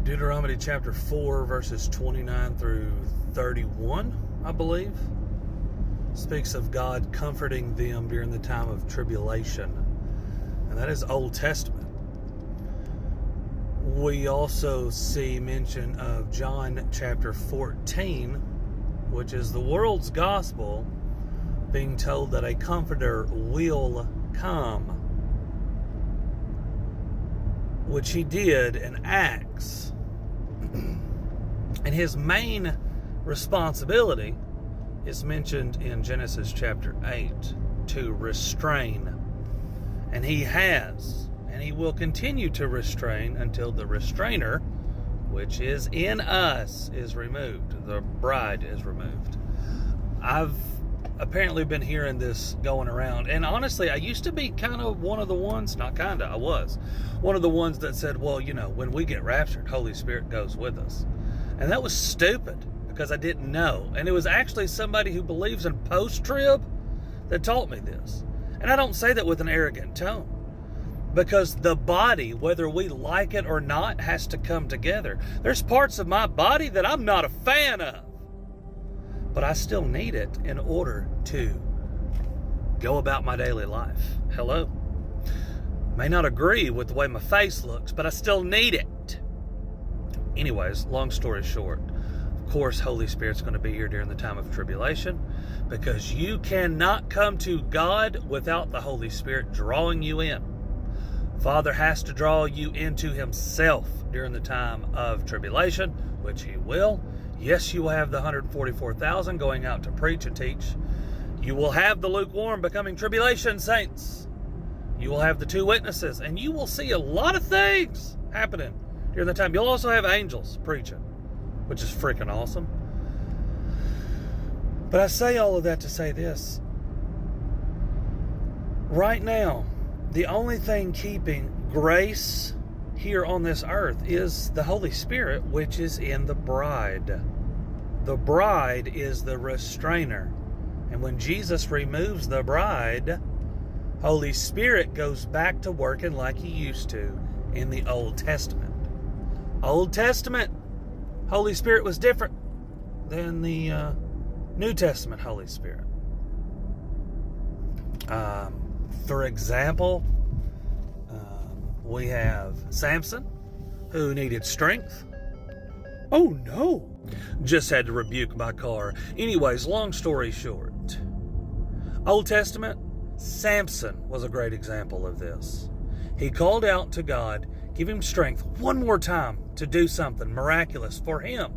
Deuteronomy chapter 4, verses 29 through 31, I believe, speaks of God comforting them during the time of tribulation. And that is Old Testament. We also see mention of John chapter 14, which is the world's gospel, being told that a comforter will come, which he did in Acts. And his main responsibility is mentioned in Genesis chapter 8, to restrain. And he has, and he will continue to restrain until the restrainer, which is in us, is removed. The bride is removed. I've apparently been hearing this going around, and honestly, I used to be kind of one of the ones, I was one of the ones that said, well, when we get raptured, Holy Spirit goes with us. And that was stupid, because I didn't know. And it was actually somebody who believes in post-trib that taught me this. And I don't say that with an arrogant tone, because the body, whether we like it or not, has to come together. There's parts of my body that I'm not a fan of, but I still need it in order to go about my daily life. Hello? May not agree with the way my face looks, but I still need it. Anyways, long story short, of course, Holy Spirit's going to be here during the time of tribulation, because you cannot come to God without the Holy Spirit drawing you in. Father has to draw you into himself during the time of tribulation, which he will. Yes, you will have the 144,000 going out to preach and teach. You will have the lukewarm becoming tribulation saints. You will have the two witnesses, and you will see a lot of things happening during the time. You'll also have angels preaching, which is freaking awesome. But I say all of that to say this. Right now, the only thing keeping grace here on this earth is the Holy Spirit, which is in the bride. The bride is the restrainer. And when Jesus removes the bride, Holy Spirit goes back to working like he used to in the Old Testament. Old Testament, Holy Spirit was different than the New Testament Holy Spirit. For example, we have Samson, who needed strength. Oh no! Just had to rebuke my car. Anyways, long story short, Old Testament, Samson was a great example of this. He called out to God, give him strength one more time to do something miraculous for him.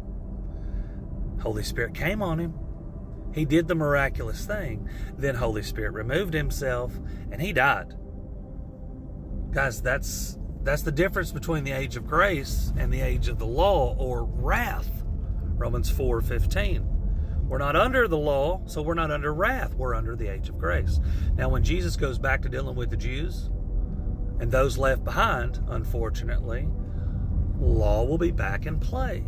Holy Spirit came on him. He did the miraculous thing. Then Holy Spirit removed himself and he died. Guys, that's the difference between the age of grace and the age of the law, or wrath. Romans 4:15. We're not under the law, so we're not under wrath. We're under the age of grace. Now, when Jesus goes back to dealing with the Jews and those left behind, unfortunately, law will be back in play.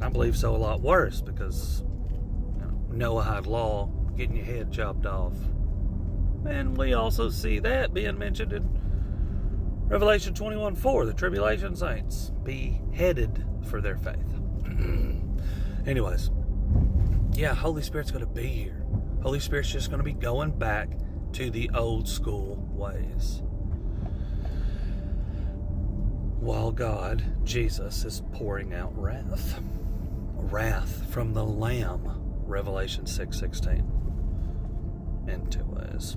I believe so a lot worse, because Noah had law, getting your head chopped off. And we also see that being mentioned in Revelation 21:4, the tribulation saints beheaded for their faith. Anyways, yeah, Holy Spirit's going to be here. Holy Spirit's just going to be going back to the old school ways, while God, Jesus, is pouring out wrath. Wrath from the Lamb, Revelation 6:16. In two ways.